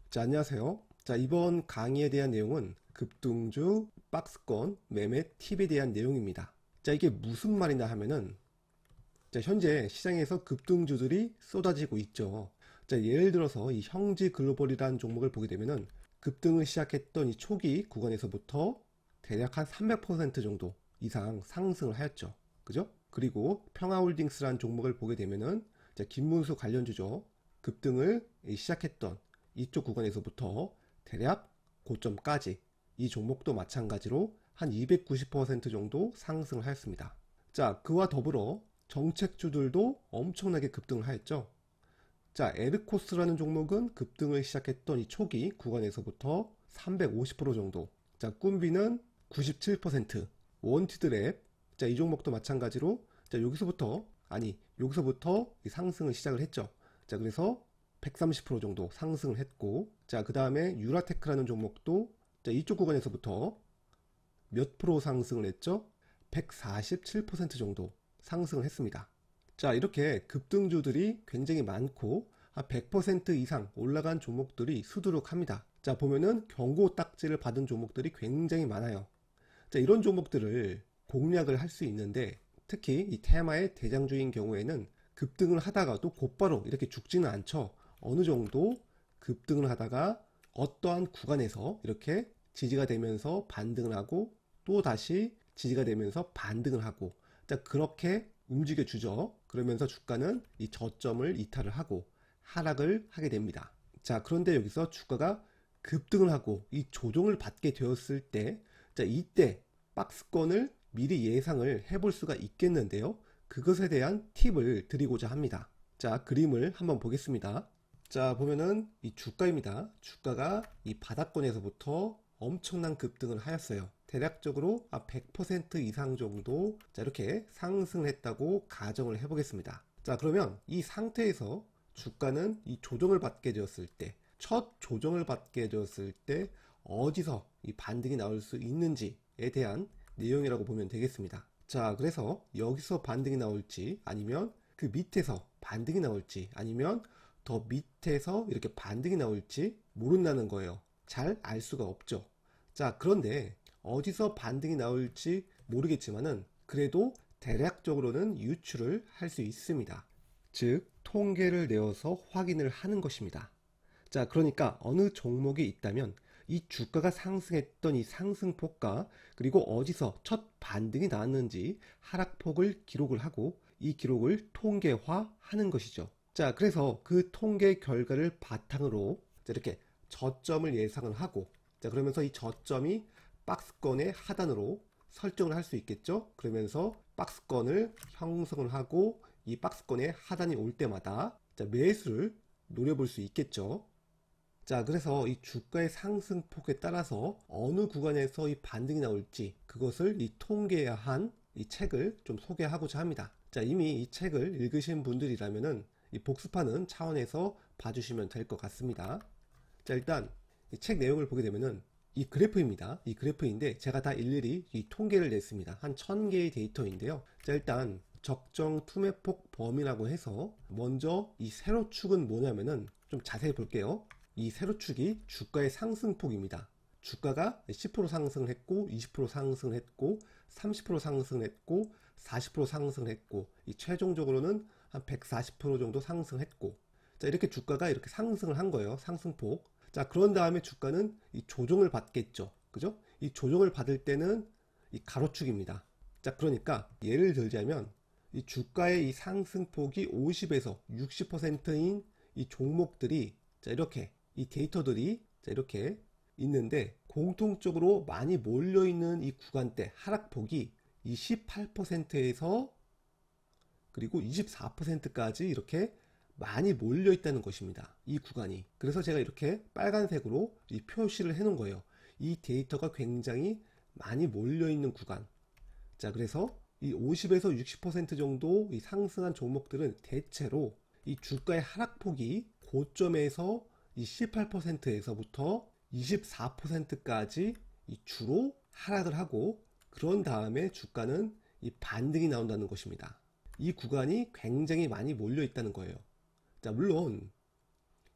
자, 안녕하세요. 자, 이번 강의에 대한 내용은 급등주 박스권 매매 팁에 대한 내용입니다. 자, 이게 무슨 말이냐 하면은, 자, 현재 시장에서 급등주들이 쏟아지고 있죠. 자, 예를 들어서 이 형지 글로벌이라는 종목을 보게 되면은 급등을 시작했던 이 초기 구간에서부터 대략 한 300% 정도 이상 상승을 하였죠. 그죠? 그리고 평화홀딩스라는 종목을 보게 되면은, 자, 김문수 관련주죠. 급등을 시작했던 이쪽 구간에서부터 대략 고점까지 이 종목도 마찬가지로 한 290% 정도 상승을 하였습니다. 자, 그와 더불어 정책주들도 엄청나게 급등을 하였죠. 자, 에르코스라는 종목은 급등을 시작했던 이 초기 구간에서부터 350% 정도. 자, 꿈비는 97%, 원티드랩. 자, 이 종목도 마찬가지로 자, 여기서부터 상승을 시작을 했죠. 자, 그래서 130% 정도 상승을 했고, 자, 그 다음에 유라테크라는 종목도 자, 이쪽 구간에서부터 몇 프로 상승을 했죠? 147% 정도 상승을 했습니다. 자, 이렇게 급등주들이 굉장히 많고 한 100% 이상 올라간 종목들이 수두룩합니다. 자, 보면은 경고 딱지를 받은 종목들이 굉장히 많아요. 자, 이런 종목들을 공략을 할 수 있는데, 특히 이 테마의 대장주인 경우에는 급등을 하다가도 곧바로 이렇게 죽지는 않죠. 어느 정도 급등을 하다가 어떠한 구간에서 이렇게 지지가 되면서 반등을 하고 또 다시 지지가 되면서 반등을 하고, 자, 그렇게 움직여 주죠. 그러면서 주가는 이 저점을 이탈을 하고 하락을 하게 됩니다. 자, 그런데 여기서 주가가 급등을 하고 이 조정을 받게 되었을 때, 자, 이때 박스권을 미리 예상을 해볼 수가 있겠는데요. 그것에 대한 팁을 드리고자 합니다. 자, 그림을 한번 보겠습니다. 자, 보면은 이 주가입니다. 주가가 이 바닥권에서부터 엄청난 급등을 하였어요. 대략적으로 100% 이상 정도 자, 이렇게 상승을 했다고 가정을 해보겠습니다. 자, 그러면 이 상태에서 주가는 이 조정을 받게 되었을 때, 첫 조정을 받게 되었을 때 어디서 이 반등이 나올 수 있는지에 대한 내용이라고 보면 되겠습니다. 자, 그래서 여기서 반등이 나올지, 아니면 그 밑에서 반등이 나올지, 아니면 더 밑에서 이렇게 반등이 나올지 모른다는 거예요. 잘 알 수가 없죠. 자, 그런데 어디서 반등이 나올지 모르겠지만은 그래도 대략적으로는 유추를 할 수 있습니다. 즉, 통계를 내어서 확인을 하는 것입니다. 자, 그러니까 어느 종목이 있다면 이 주가가 상승했던 이 상승폭과, 그리고 어디서 첫 반등이 나왔는지 하락폭을 기록을 하고 이 기록을 통계화하는 것이죠. 자, 그래서 그 통계 결과를 바탕으로 이렇게 저점을 예상을 하고, 자, 그러면서 이 저점이 박스권의 하단으로 설정을 할 수 있겠죠. 그러면서 박스권을 형성을 하고 이 박스권의 하단이 올 때마다 자, 매수를 노려볼 수 있겠죠. 자, 그래서 이 주가의 상승폭에 따라서 어느 구간에서 이 반등이 나올지 그것을 이 통계화한 이 책을 좀 소개하고자 합니다. 자, 이미 이 책을 읽으신 분들이라면은 이 복습하는 차원에서 봐주시면 될 것 같습니다. 자, 일단 이 책 내용을 보게 되면은 이 그래프입니다. 이 그래프인데 제가 다 일일이 이 통계를 냈습니다. 한 1000개의 데이터인데요. 자, 일단 적정 투매폭 범위라고 해서 먼저 이 세로축은 뭐냐면은 좀 자세히 볼게요. 이 세로축이 주가의 상승폭입니다. 주가가 10% 상승을 했고, 20% 상승을 했고, 30% 상승을 했고, 40% 상승을 했고, 이 최종적으로는 한 140% 정도 상승했고, 자, 이렇게 주가가 이렇게 상승을 한 거예요. 상승폭. 자, 그런 다음에 주가는 이 조정을 받겠죠. 그죠? 이 조정을 받을 때는 이 가로축입니다. 자, 그러니까 예를 들자면 이 주가의 이 상승폭이 50에서 60%인 이 종목들이 자, 이렇게 이 데이터들이 자, 이렇게 있는데 공통적으로 많이 몰려있는 이 구간대 하락폭이 28%에서 그리고 24%까지 이렇게 많이 몰려 있다는 것입니다. 이 구간이. 그래서 제가 이렇게 빨간색으로 이 표시를 해 놓은 거예요. 이 데이터가 굉장히 많이 몰려 있는 구간. 자, 그래서 이 50에서 60% 정도 이 상승한 종목들은 대체로 이 주가의 하락폭이 고점에서 이 18%에서부터 24%까지 이 주로 하락을 하고, 그런 다음에 주가는 이 반등이 나온다는 것입니다. 이 구간이 굉장히 많이 몰려 있다는 거예요. 자, 물론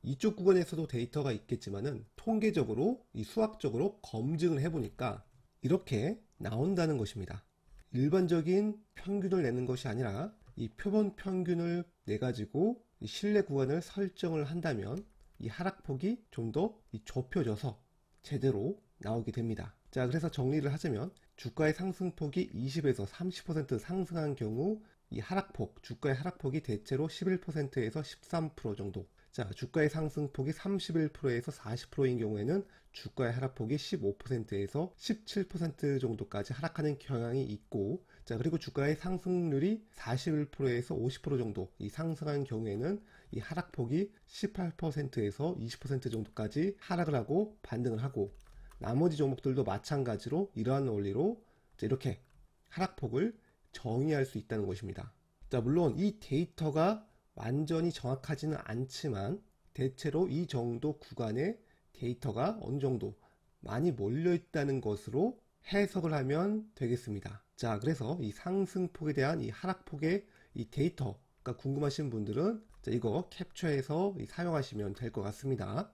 이쪽 구간에서도 데이터가 있겠지만은 통계적으로 이 수학적으로 검증을 해보니까 이렇게 나온다는 것입니다. 일반적인 평균을 내는 것이 아니라 이 표본 평균을 내 가지고 이 신뢰 구간을 설정을 한다면 이 하락폭이 좀 더 좁혀져서 제대로 나오게 됩니다. 자, 그래서 정리를 하자면 주가의 상승폭이 20에서 30% 상승한 경우 이 하락폭, 주가의 하락폭이 대체로 11%에서 13% 정도. 자, 주가의 상승폭이 31%에서 40%인 경우에는 주가의 하락폭이 15%에서 17% 정도까지 하락하는 경향이 있고, 자, 그리고 주가의 상승률이 41%에서 50% 정도 이 상승한 경우에는 이 하락폭이 18%에서 20% 정도까지 하락을 하고 반등을 하고, 나머지 종목들도 마찬가지로 이러한 원리로 이렇게 하락폭을 정의할 수 있다는 것입니다. 자, 물론 이 데이터가 완전히 정확하지는 않지만 대체로 이 정도 구간에 데이터가 어느 정도 많이 몰려 있다는 것으로 해석을 하면 되겠습니다. 자, 그래서 이 상승폭에 대한 이 하락폭의 이 데이터가 궁금하신 분들은 이거 캡처해서 사용하시면 될 것 같습니다.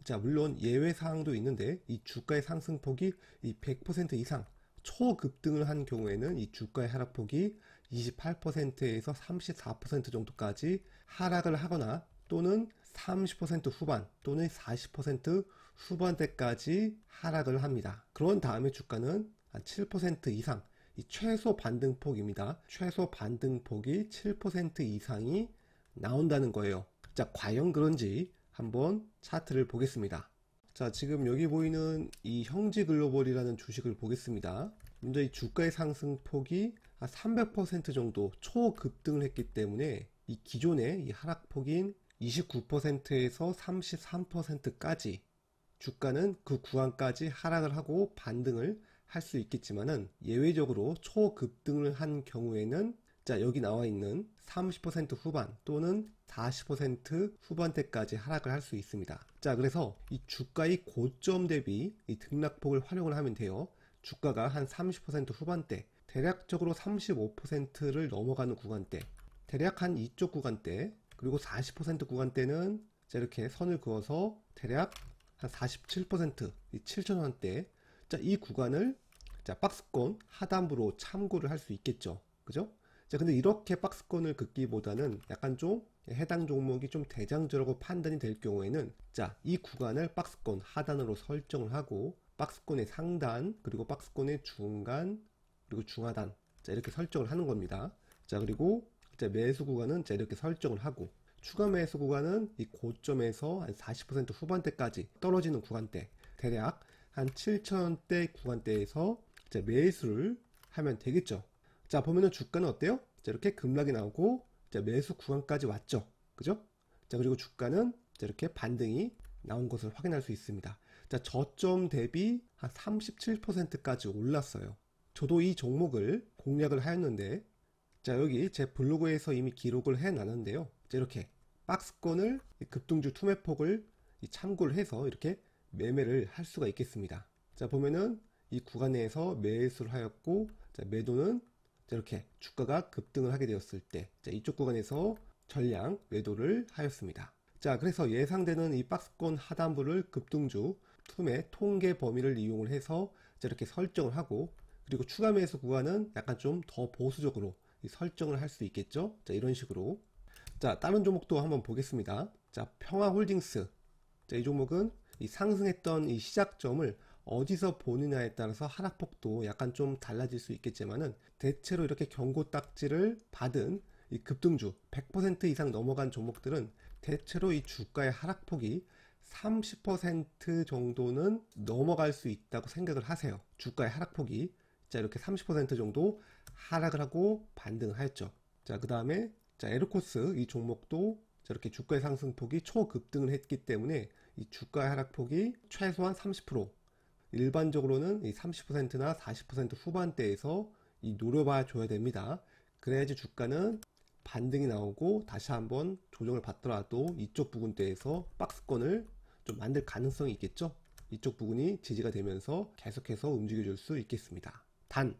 자, 물론 예외 사항도 있는데 이 주가의 상승폭이 이 100% 이상 초급등을 한 경우에는 이 주가의 하락폭이 28%에서 34% 정도까지 하락을 하거나 또는 30% 후반 또는 40% 후반대까지 하락을 합니다. 그런 다음에 주가는 한 7% 이상, 이 최소 반등폭입니다. 최소 반등폭이 7% 이상이 나온다는 거예요. 자, 과연 그런지 한번 차트를 보겠습니다. 자, 지금 여기 보이는 이 형지글로벌이라는 주식을 보겠습니다. 먼저 이 주가의 상승폭이 한 300% 정도 초급등을 했기 때문에 이 기존의 이 하락폭인 29%에서 33%까지 주가는 그 구간까지 하락을 하고 반등을 할 수 있겠지만은 예외적으로 초급등을 한 경우에는 자, 여기 나와 있는 30% 후반 또는 40% 후반대까지 하락을 할 수 있습니다. 자, 그래서 이 주가의 고점 대비 이 등락폭을 활용을 하면 돼요. 주가가 한 30% 후반대, 대략적으로 35%를 넘어가는 구간대, 대략 한 이쪽 구간대, 그리고 40% 구간대는 자, 이렇게 선을 그어서 대략 한 47%, 이 7,000원대. 자, 이 구간을 자, 박스권 하단부로 참고를 할 수 있겠죠. 그죠? 자, 근데 이렇게 박스권을 긋기보다는 약간 좀 해당 종목이 좀 대장주라고 판단이 될 경우에는 자, 이 구간을 박스권 하단으로 설정을 하고 박스권의 상단, 그리고 박스권의 중간, 그리고 중하단, 자, 이렇게 설정을 하는 겁니다. 자, 그리고 자, 매수 구간은 자, 이렇게 설정을 하고 추가 매수 구간은 이 고점에서 한 40% 후반대까지 떨어지는 구간대, 대략 한 7,000원대 구간대에서 자, 매수를 하면 되겠죠. 자, 보면은 주가는 어때요? 자, 이렇게 급락이 나오고 자, 매수 구간까지 왔죠. 그죠? 자, 그리고 주가는 자, 이렇게 반등이 나온 것을 확인할 수 있습니다. 자, 저점 대비 한 37%까지 올랐어요. 저도 이 종목을 공략을 하였는데 자, 여기 제 블로그에서 이미 기록을 해 놨는데요. 자, 이렇게 박스권을 급등주 투매폭을 참고를 해서 이렇게 매매를 할 수가 있겠습니다. 자, 보면은 이 구간 내에서 매수를 하였고 자, 매도는 자, 이렇게 주가가 급등을 하게 되었을 때 자, 이쪽 구간에서 전량 매도를 하였습니다. 자, 그래서 예상되는 이 박스권 하단부를 급등주 투매 통계 범위를 이용을 해서 자, 이렇게 설정을 하고 그리고 추가 매수 구간은 약간 좀 더 보수적으로 설정을 할 수 있겠죠. 자, 이런 식으로. 자, 다른 종목도 한번 보겠습니다. 자, 평화홀딩스. 자, 이 종목은 이 상승했던 이 시작점을 어디서 보느냐에 따라서 하락폭도 약간 좀 달라질 수 있겠지만은 대체로 이렇게 경고 딱지를 받은 이 급등주 100% 이상 넘어간 종목들은 대체로 이 주가의 하락폭이 30% 정도는 넘어갈 수 있다고 생각을 하세요. 주가의 하락폭이 자, 이렇게 30% 정도 하락을 하고 반등을 하였죠. 자, 그 다음에 자, 에르코스 이 종목도 자, 이렇게 주가의 상승폭이 초급등을 했기 때문에 이 주가의 하락폭이 최소한 30%, 일반적으로는 이 30%나 40% 후반대에서 이 노려봐 줘야 됩니다. 그래야지 주가는 반등이 나오고 다시 한번 조정을 받더라도 이쪽 부분대에서 박스권을 좀 만들 가능성이 있겠죠. 이쪽 부분이 지지가 되면서 계속해서 움직여 줄 수 있겠습니다. 단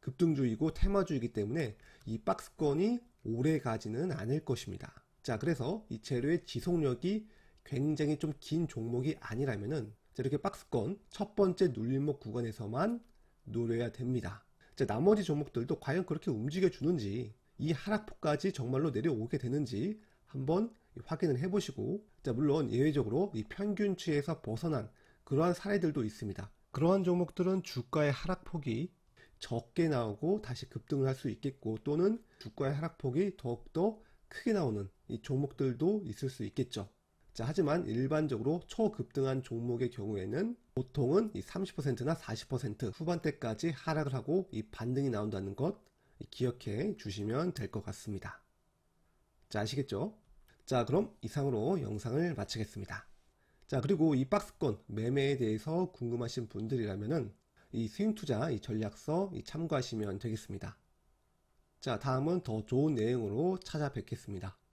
급등주이고 테마주이기 때문에 이 박스권이 오래 가지는 않을 것입니다. 자, 그래서 이 재료의 지속력이 굉장히 좀 긴 종목이 아니라면은 자, 이렇게 박스권 첫 번째 눌림목 구간에서만 노려야 됩니다. 자, 나머지 종목들도 과연 그렇게 움직여 주는지, 이 하락폭까지 정말로 내려오게 되는지 한번 확인을 해보시고, 자, 물론 예외적으로 이 평균치에서 벗어난 그러한 사례들도 있습니다. 그러한 종목들은 주가의 하락폭이 적게 나오고 다시 급등을 할 수 있겠고, 또는 주가의 하락폭이 더욱더 크게 나오는 이 종목들도 있을 수 있겠죠. 자, 하지만 일반적으로 초급등한 종목의 경우에는 보통은 이 30%나 40% 후반대까지 하락을 하고 이 반등이 나온다는 것 기억해 주시면 될 것 같습니다. 자, 아시겠죠? 자, 그럼 이상으로 영상을 마치겠습니다. 자, 그리고 이 박스권 매매에 대해서 궁금하신 분들이라면은 이 스윙투자 이 전략서 참고하시면 되겠습니다. 자, 다음은 더 좋은 내용으로 찾아뵙겠습니다.